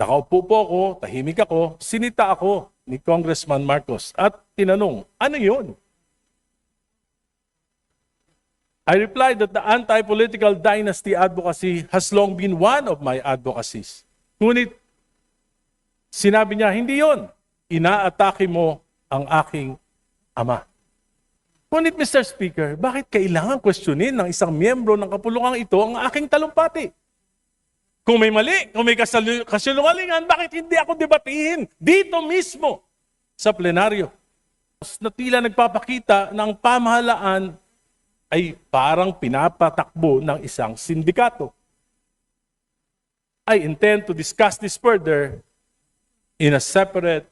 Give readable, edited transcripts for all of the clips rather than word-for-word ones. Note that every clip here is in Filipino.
Nakaupo po ako, tahimik ako, sinita ako ni Congressman Marcos at tinanong, ano yun? I replied that the anti-political dynasty advocacy has long been one of my advocacies. Ngunit sinabi niya, hindi yun. Inaatake mo ang aking ama. Ngunit Mr. Speaker, bakit kailangan questionin ng isang miyembro ng kapulungang ito ang aking talumpati? Kung may mali, kung may kasinungalingan, bakit hindi ako debatihin dito mismo sa plenaryo? Na tila nagpapakita ng pamahalaan ay parang pinapatakbo ng isang sindikato. I intend to discuss this further in a separate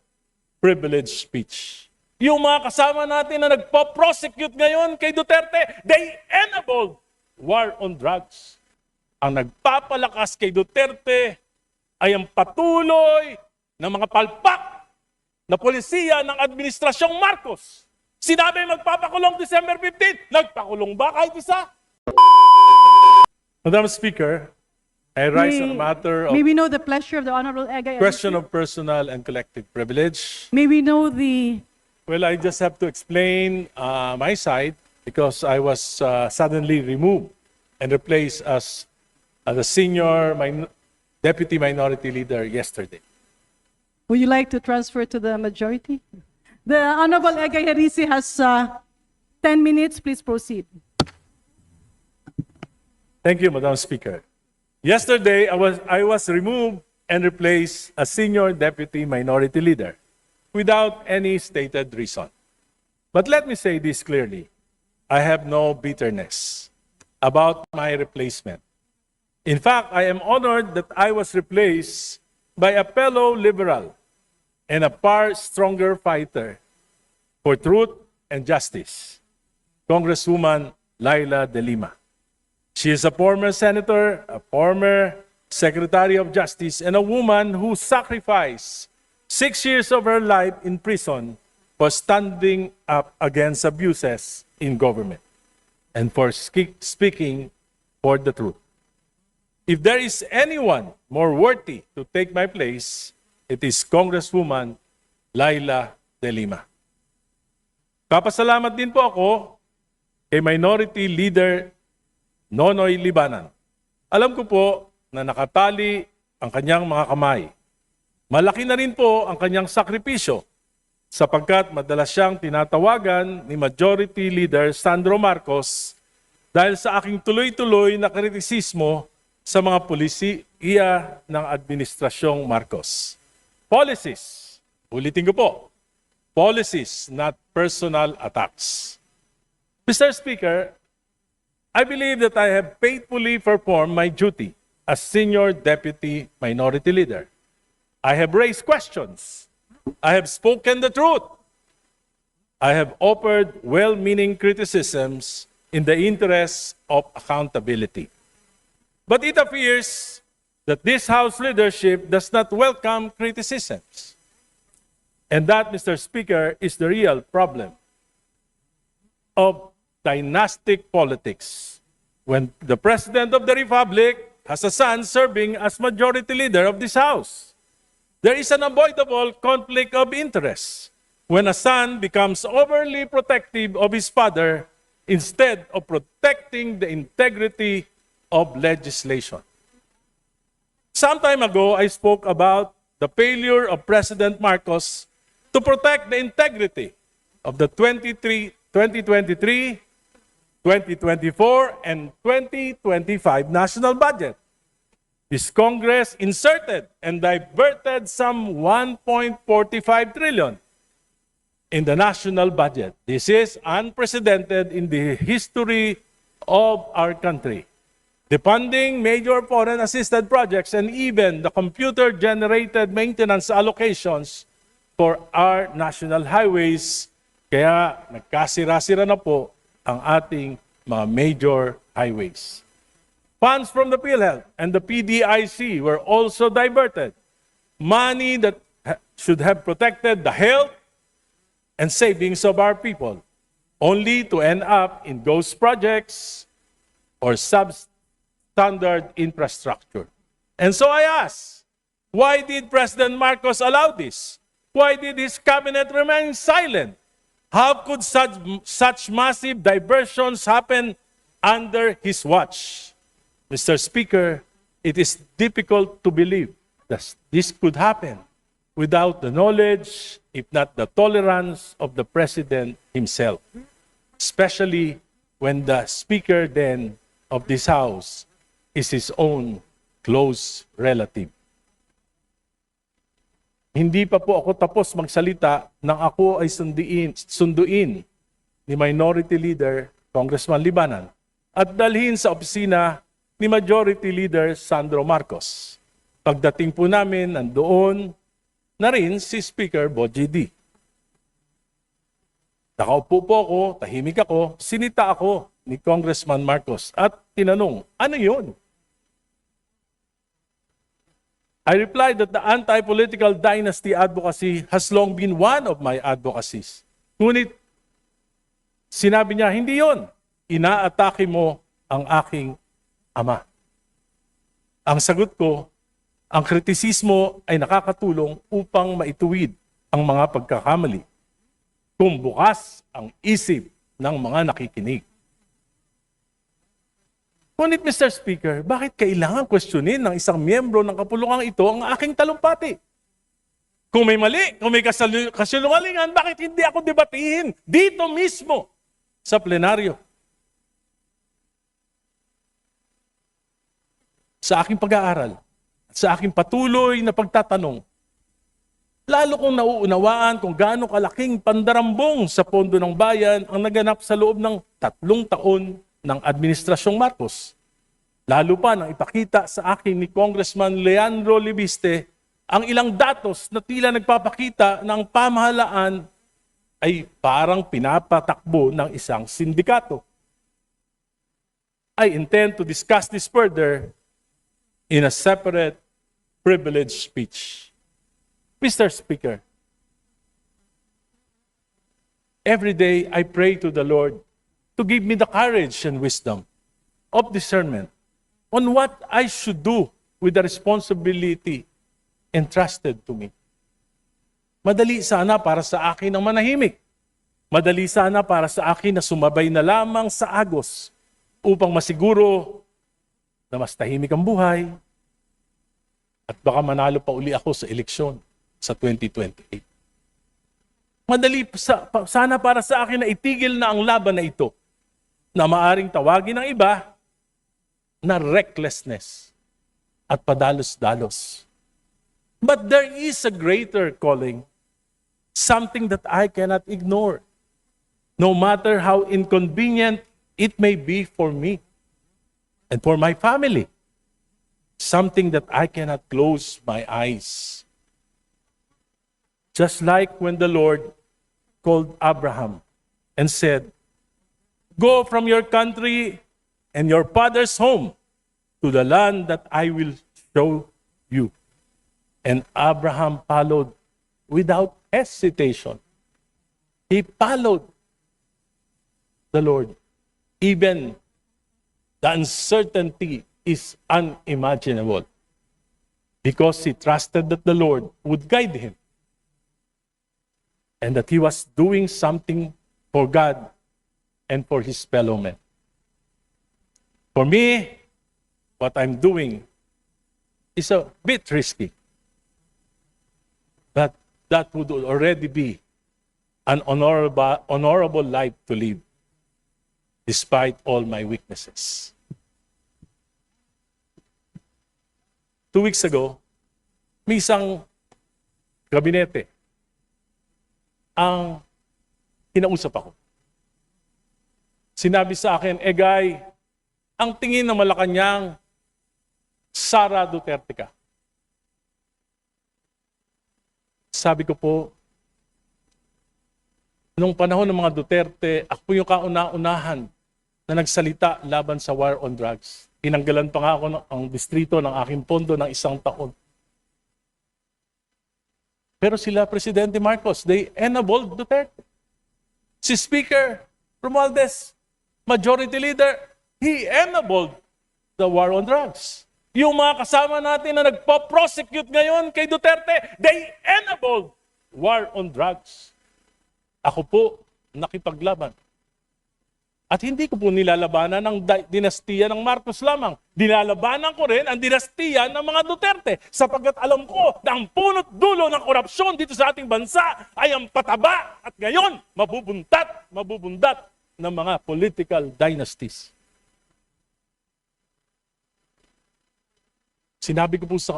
privileged speech. Yung mga kasama natin na nagpo-prosecute ngayon kay Duterte, they enabled war on drugs. Ang nagpapalakas kay Duterte ay ang patuloy ng mga palpak na polisiya ng Administrasyong Marcos. Sinabi magpapakulong December 15, nagpakulong ba kahit isa? Madam Speaker, I rise on a matter of May we know the pleasure of the Honorable Egay? question of personal and collective privilege. May we know the... Well, I just have to explain my side because I was suddenly removed and replaced as the senior deputy minority leader yesterday. Would you like to transfer to the majority? The Honorable Egay Harisi has 10 minutes. Please proceed. Thank you, Madam Speaker. Yesterday, I was removed and replaced as senior deputy minority leader without any stated reason. But let me say this clearly. I have no bitterness about my replacement. In fact, I am honored that I was replaced by a fellow liberal and a far stronger fighter for truth and justice, Congresswoman Laila De Lima. She is a former senator, a former secretary of justice, and a woman who sacrificed 6 years of her life in prison for standing up against abuses in government and for speaking for the truth. If there is anyone more worthy to take my place, it is Congresswoman Laila De Lima. Kapasalamat din po ako kay Minority Leader Nonoy Libanan. Alam ko po na nakatali ang kanyang mga kamay. Malaki na rin po ang kanyang sakripisyo sapagkat madalas siyang tinatawagan ni Majority Leader Sandro Marcos dahil sa aking tuloy-tuloy na kritisismo sa mga polisiya ng Administrasyong Marcos. Policies, ulitin ko po, policies, not personal attacks. Mr. Speaker, I believe that I have faithfully performed my duty as Senior Deputy Minority Leader. I have raised questions. I have spoken the truth. I have offered well-meaning criticisms in the interest of accountability. But it appears that this House leadership does not welcome criticisms. And that, Mr. Speaker, is the real problem of dynastic politics. When the President of the Republic has a son serving as Majority Leader of this House, there is an unavoidable conflict of interest when a son becomes overly protective of his father instead of protecting the integrity of legislation. Some time ago, I spoke about the failure of President Marcos to protect the integrity of the 2023, 2024, and 2025 national budget. This Congress inserted and diverted some 1.45 trillion in the national budget. This is unprecedented in the history of our country. Defunding major foreign assisted projects and even the computer-generated maintenance allocations for our national highways. Kaya nagkasira-sira na po ang ating mga major highways. Funds from the PhilHealth and the PDIC were also diverted. Money that should have protected the health and savings of our people, only to end up in ghost projects or substandard infrastructure. And so I ask, Why did President Marcos allow this? Why did his cabinet remain silent? How could such massive diversions happen under his watch? Mr. Speaker, it is difficult to believe that this could happen without the knowledge, if not the tolerance, of the President himself, especially when the Speaker then of this House is his own close relative. Hindi pa po ako tapos magsalita nang ako ay sunduin ni Minority Leader Congressman Libanan at dalhin sa opisina ni Majority Leader Sandro Marcos. Pagdating po namin, nandoon na rin si Speaker Bogie D. Nakaupo po ako, tahimik ako, sinita ako ni Congressman Marcos at tinanong, ano yun? I replied that the anti-political dynasty advocacy has long been one of my advocacies. Ngunit sinabi niya, hindi yon. Inaatake mo ang aking ama. Ang sagot ko, ang kritisismo ay nakakatulong upang maituwid ang mga pagkakamali kung bukas ang isip ng mga nakikinig. Ngunit Mr. Speaker, bakit kailangan questionin ng isang miyembro ng kapulungang ito ang aking talumpati? Kung may mali, kung may kasinungalingan, bakit hindi ako debatihin dito mismo sa plenaryo? Sa aking pag-aaral, at sa aking patuloy na pagtatanong, lalo kong nauunawaan kung gaano kalaking pandarambong sa pondo ng bayan ang naganap sa loob ng 3 taon ng Administrasyong Marcos. Lalo pa nang ipakita sa akin ni Congressman Leandro Libiste ang ilang datos na tila nagpapakita ng pamahalaan ay parang pinapatakbo ng isang sindikato. I intend to discuss this further in a separate privileged speech. Mr. Speaker, every day I pray to the Lord to give me the courage and wisdom of discernment on what I should do with the responsibility entrusted to me. Madali sana para sa akin ang manahimik. Madali sana para sa akin na sumabay na lamang sa agos upang masiguro na mas tahimik ang buhay at baka manalo pa uli ako sa eleksyon sa 2028. Madali sana para sa akin na itigil na ang laban na ito na maaring tawagin ng iba na recklessness at padalos-dalos. But there is a greater calling, something that I cannot ignore, no matter how inconvenient it may be for me and for my family. Something that I cannot close my eyes. Just like when the Lord called Abraham and said, "Go from your country and your father's home to the land that I will show you." And Abraham followed without hesitation. He followed the Lord. Even the uncertainty is unimaginable because he trusted that the Lord would guide him and that he was doing something for God and for his fellow men. For me, what I'm doing is a bit risky. But that would already be an honorable life to live, despite all my weaknesses. 2 weeks ago, may isang gabinete ang kinausap ako. Sinabi sa akin, Egay, ang tingin ng Malacanang, Sara Duterte ka. Sabi ko po, nung panahon ng mga Duterte, ako po yung kauna-unahan na nagsalita laban sa war on drugs. Tinanggalan pa nga ako ang distrito ng aking pondo ng 1 taon. Pero sila, Presidente Marcos, they enabled Duterte. Si Speaker Romualdez, Majority Leader, he enabled the war on drugs. Yung mga kasama natin na nagpo-prosecute ngayon kay Duterte, they enabled war on drugs. Ako po, nakipaglaban. At hindi ko po nilalabanan ang dinastiya ng Marcos lamang. Nilalabanan ko rin ang dinastiya ng mga Duterte sapagkat alam ko na ang punot dulo ng korupsyon dito sa ating bansa ay ang pataba at ngayon mabubundat ng mga political dynasties.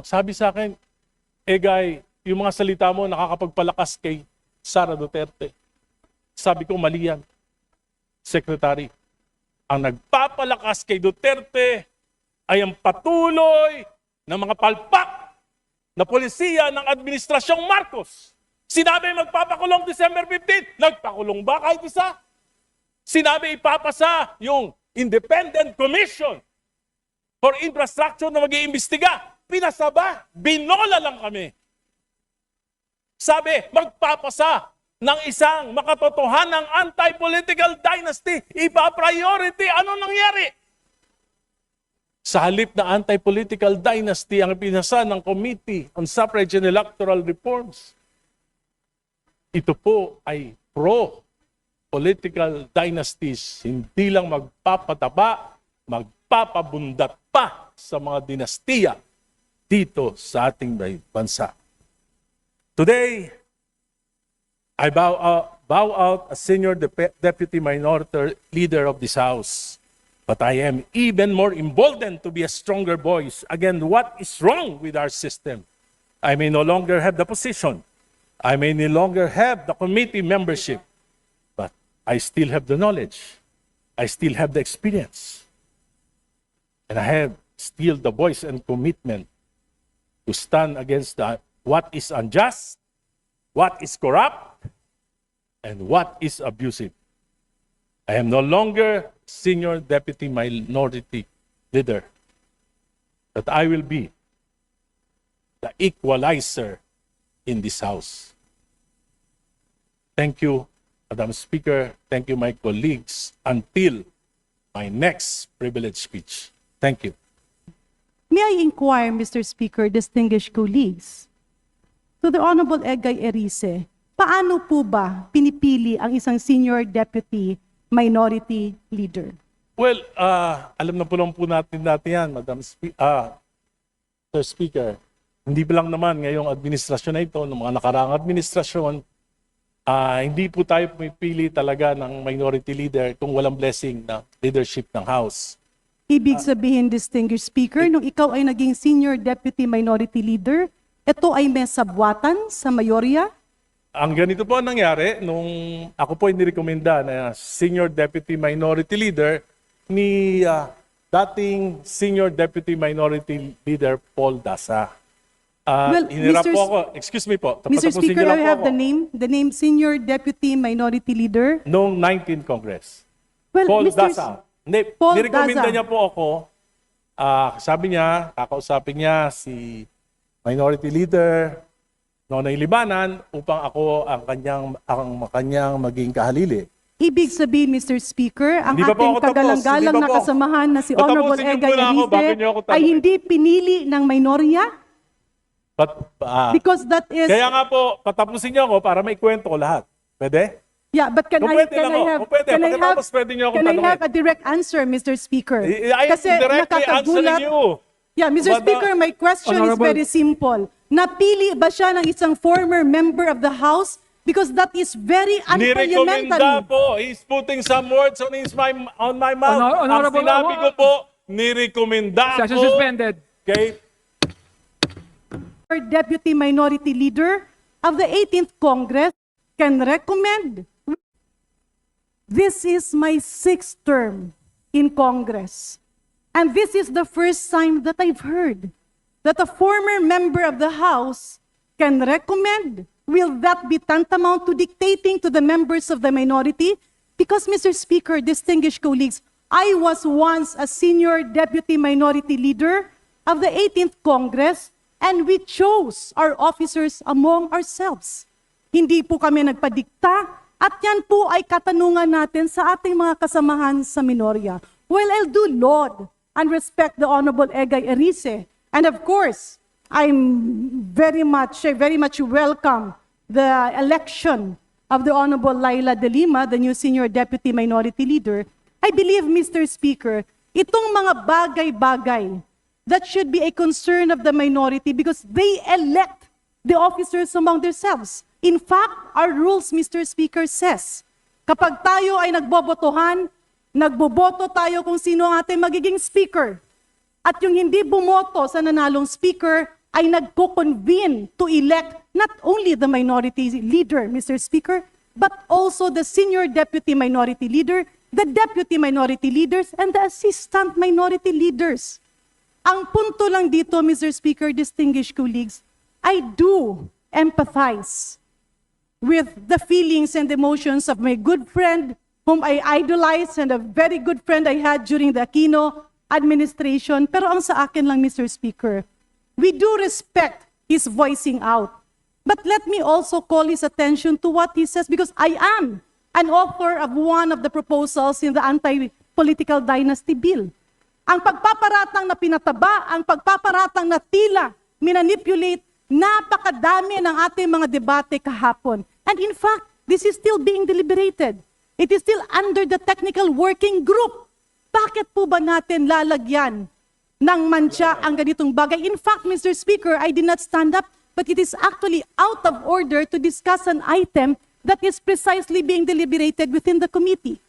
Sabi sa akin, Egay, yung mga salita mo nakakapagpalakas kay Sara Duterte. Sabi ko, mali yan. Secretary, ang nagpapalakas kay Duterte ay ang patuloy na mga palpak na polisiya ng Administrasyong Marcos. Sinabi magpapakulong December 15, nagpakulong ba kahit isa? Sinabi ipapasa yung Independent Commission for Infrastructure na mag-iimbestiga. Pinasaba, binola lang kami. Sabi, magpapasa ng isang makatotohanang anti-political dynasty, ipa-priority. Ano nangyari? Sa halip na anti-political dynasty ang pinasa ng Committee on Suffrage and Electoral Reforms, ito po ay pro-political dynasties, hindi lang magpapataba, magpapabundat pa sa mga dinastiya dito sa ating bansa. Today, I bow out as Senior Deputy Minority Leader of this House. But I am even more emboldened to be a stronger voice against what is wrong with our system. I may no longer have the position. I may no longer have the committee membership. But I still have the knowledge. I still have the experience. And I have still the voice and commitment to stand against what is unjust, what is corrupt, and what is abusive. I am no longer Senior Deputy Minority Leader, but I will be the equalizer in this House. Thank you, Madam Speaker. Thank you, my colleagues, until my next privileged speech. Thank you. May I inquire, Mr. Speaker, distinguished colleagues, to the Honorable Egay Erice, paano po ba pinipili ang isang Senior Deputy Minority Leader? Well, alam na po lang po natin yan, Sir Speaker. Hindi pa lang naman ngayong administrasyon na ito, ng mga nakaraang administrasyon, hindi po tayo pumipili talaga ng minority leader kung walang blessing ng leadership ng House. Ibig sabihin, distinguished Speaker, nung ikaw ay naging Senior Deputy Minority Leader, ito ay may sabwatan sa mayorya? Ang ganito po ang nangyari nung ako po ay nirekomenda na Senior Deputy Minority Leader ni dating Senior Deputy Minority Leader Paul Dasa. Well, Hinirap Mr. po ako. Excuse me po. Mr. Tapusin Speaker, niyo lang I po have ako. the name Senior Deputy Minority Leader. Noong 19th Congress. Well, Paul Mr. Dasa. Hindi, Paul nirekomenda Daza. niya po ako. Sabi niya, kakausapin niya si Minority Leader Nonoy Libanan upang ako ang kanyang maging kahalili. Ibig sabihin, Mr. Speaker, ang Hindi pa po ating ako tapos. kagalang-galang Hindi pa na po. kasamahan na si Honorable Patapusin niyo Egay muna ako, bakit niyo ako Erice ay tanungin? hindi pinili ng minorya? But, Because that is... kaya nga po, patapusin niyo ako para maikwento ko lahat. Pwede? Yeah, but can Kung I pwede lang ako. Kung pwede, pagkatapos pwede niyo akong can I tanungin. have a direct answer, Mr. Speaker? I am Kasi directly answering you. Yeah, Mr. But, Speaker, my question is Honorable- very simple. Napili ba siya ng isang former member of the House? Because that is very Nirekomenda unparliamentary. po. He's putting some words on my mouth. Honorable- Ang sinabi ko po, nirekomenda Session ko suspended. kay Deputy Minority Leader of the 18th Congress can recommend. This is my 6th term in Congress. And this is the first time that I've heard that a former member of the House can recommend. Will that be tantamount to dictating to the members of the minority? Because, Mr. Speaker, distinguished colleagues, I was once a Senior Deputy Minority Leader of the 18th Congress, and we chose our officers among ourselves. Hindi po kami nagpadikta, at yan po ay katanungan natin sa ating mga kasamahan sa minorya. Well, I'll do laud and respect the Honorable Egay Erice. And of course, I very much welcome the election of the Honorable Laila De Lima, the new Senior Deputy Minority Leader. I believe, Mr. Speaker, itong mga bagay-bagay that should be a concern of the minority because they elect the officers among themselves. In fact, our rules, Mr. Speaker, says, kapag tayo ay nagbobotohan, nagboboto tayo kung sino ang ating magiging speaker. At yung hindi bumoto sa nanalong speaker ay nagko-convene to elect not only the minority leader, Mr. Speaker, but also the senior deputy minority leader, the deputy minority leaders, and the assistant minority leaders. Ang punto lang dito, Mr. Speaker, distinguished colleagues, I do empathize with the feelings and emotions of my good friend whom I idolize and a very good friend I had during the Aquino administration. Pero ang sa akin lang, Mr. Speaker, we do respect his voicing out. But let me also call his attention to what he says because I am an author of one of the proposals in the anti-political dynasty bill. Ang pagpaparatang na pinataba, ang pagpaparatang na tila minanipulate, napakadami ng ating mga debate kahapon. And in fact, this is still being deliberated. It is still under the technical working group. Bakit po ba natin lalagyan ng mantsa ang ganitong bagay? In fact, Mr. Speaker, I did not stand up, but it is actually out of order to discuss an item that is precisely being deliberated within the committee.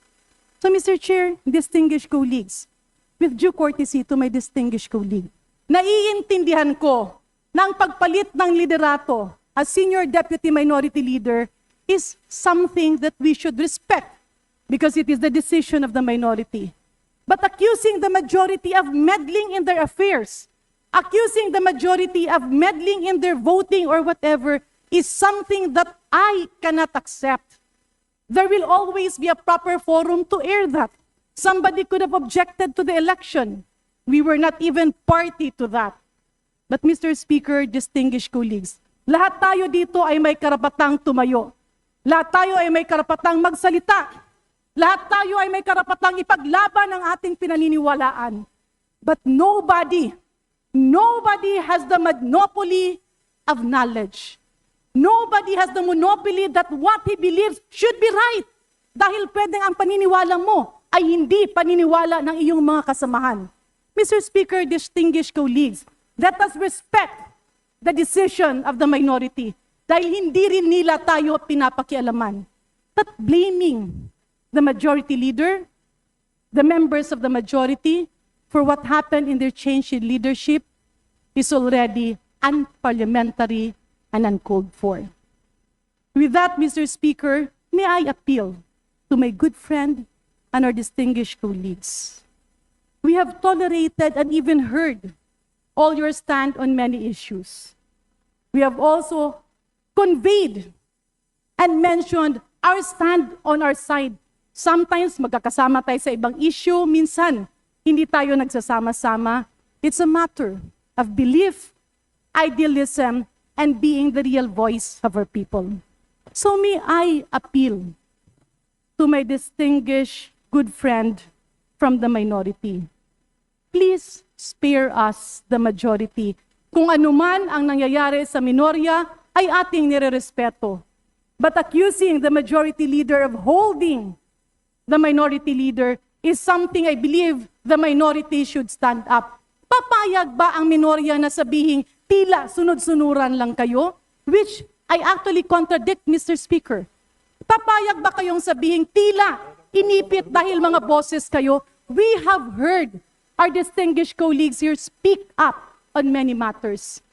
So, Mr. Chair, distinguished colleagues, with due courtesy to my distinguished colleague, naiintindihan ko na ang pagpalit ng liderato as Senior Deputy Minority Leader is something that we should respect because it is the decision of the minority. But accusing the majority of meddling in their affairs, accusing the majority of meddling in their voting or whatever is something that I cannot accept. There will always be a proper forum to air that. Somebody could have objected to the election. We were not even party to that. But Mr. Speaker, distinguished colleagues, lahat tayo dito ay may karapatang tumayo. Lahat tayo ay may karapatang magsalita. Lahat tayo ay may karapatang ipaglaban ang ating pinaniniwalaan. But nobody has the monopoly of knowledge. Nobody has the monopoly that what he believes should be right. Dahil pwedeng ang paniniwala mo ay hindi paniniwala ng iyong mga kasamahan. Mr. Speaker, distinguished colleagues, let us respect the decision of the minority dahil hindi rin nila tayo pinapakialaman. But blaming the majority leader, the members of the majority, for what happened in their change in leadership is already unparliamentary and uncalled for. With that, Mr. Speaker, may I appeal to my good friend and our distinguished colleagues. We have tolerated and even heard all your stand on many issues. We have also conveyed and mentioned our stand on our side. Sometimes magkakasama tayo sa ibang issue, minsan hindi tayo nagsasama-sama. It's a matter of belief, idealism, and being the real voice of our people. So may I appeal to my distinguished good friend from the minority. Please spare us, the majority. Kung anuman ang nangyayari sa minorya, ay ating nirerespeto. But accusing the majority leader of holding the minority leader is something I believe the minority should stand up. Papayag ba ang minorya na sabihing tila sunod-sunuran lang kayo? Which I actually contradict, Mr. Speaker. Papayag ba kayong sabihing tila inipit dahil mga boses kayo? We have heard our distinguished colleagues here speak up on many matters.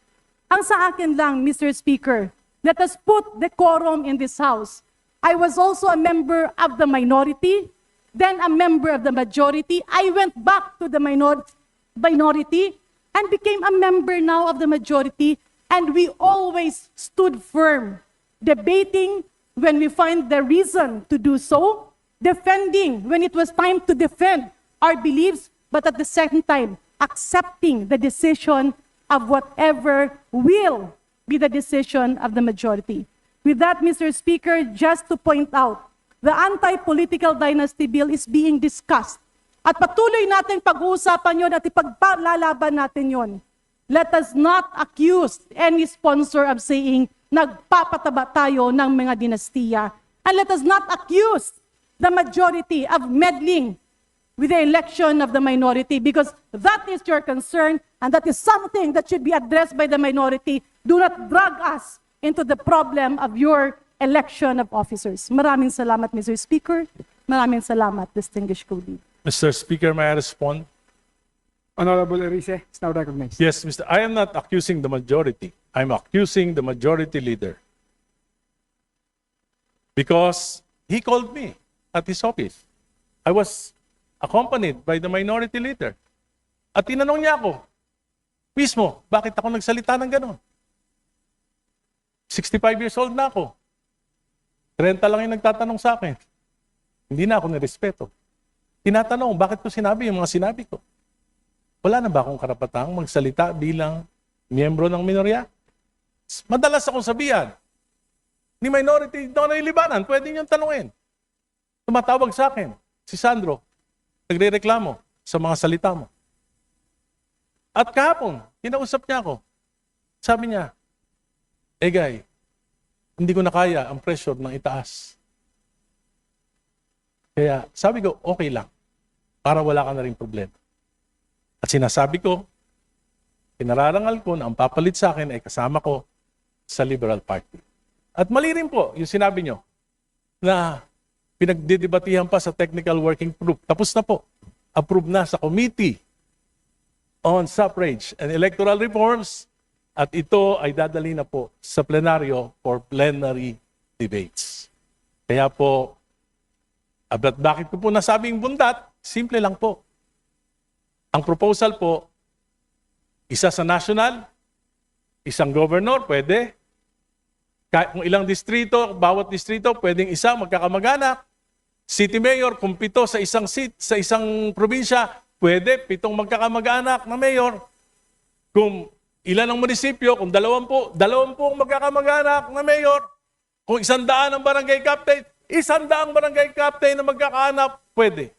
Ang sa akin lang, Mr. Speaker, let us put decorum in this House. I was also a member of the minority, then a member of the majority. I went back to the minority and became a member now of the majority, and we always stood firm, debating when we find the reason to do so, defending when it was time to defend our beliefs, but at the same time, accepting the decision of whatever will be the decision of the majority. With that, Mr. Speaker, just to point out, the anti-political dynasty bill is being discussed At patuloy natin pag-uusapan yon at ipaglalaban natin yon. Let us not accuse any sponsor of saying nagpapataba tayo ng mga dinastiya. And let us not accuse the majority of meddling with the election of the minority, because that is your concern and that is something that should be addressed by the minority. Do not drag us into the problem of your election of officers. Maraming salamat, Mr. Speaker. Maraming salamat, distinguished colleague. Mr. Speaker, may I respond? Honorable Erice is now recognized. Yes, Mr. I am not accusing the majority. I'm accusing the majority leader. Because he called me at his office. I was accompanied by the minority leader. At tinanong niya ako, mismo, bakit ako nagsalita ng gano'n? 65 years old na ako. 30 lang yung nagtatanong sa akin. Hindi na ako nirespeto. Tinatanong, bakit ko sinabi yung mga sinabi ko? Wala na ba akong karapatang magsalita bilang miyembro ng minorya? Madalas akong sabihan, ni minority, Nonoy Libanan, pwede niyong tanungin. Tumatawag sa akin, si Sandro, nagre-reklamo sa mga salita mo. At kahapon, kinausap niya ako. Sabi niya, Egay, hindi ko na kaya ang pressure ng itaas. Kaya sabi ko, okay lang, para wala ka na rin problema. At sinasabi ko, pinararangal ko na ang papalit sa akin ay kasama ko sa Liberal Party. At mali rin po yung sinabi nyo na pinagdidebatihan pa sa technical working group. Tapos na po. Approved na sa Committee on Suffrage and Electoral Reforms at ito ay dadali na po sa plenaryo for plenary debates. Kaya po, bakit ko po nasabing bundat? Simple lang po. Ang proposal po, isa sa national, isang governor, pwede. Kung ilang distrito, bawat distrito, pwedeng isa, magkakamag-anak. City mayor, kung 7 sa isang seat, sa isang probinsya, pwede, 7 magkakamag-anak na mayor. Kung ilan ang munisipyo, kung 20 ang magkakamag-anak na mayor. Kung 100 ang barangay captain, 100 barangay captain na magkakaanak, pwede.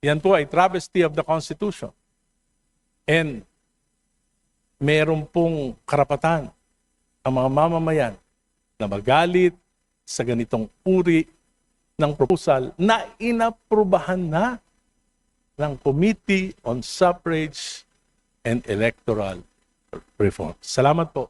Yan po ay travesty of the Constitution. And meron pong karapatan ang mga mamamayan na magalit sa ganitong uri ng proposal na inaprubahan na ng Committee on Suffrage and Electoral Reform. Salamat po.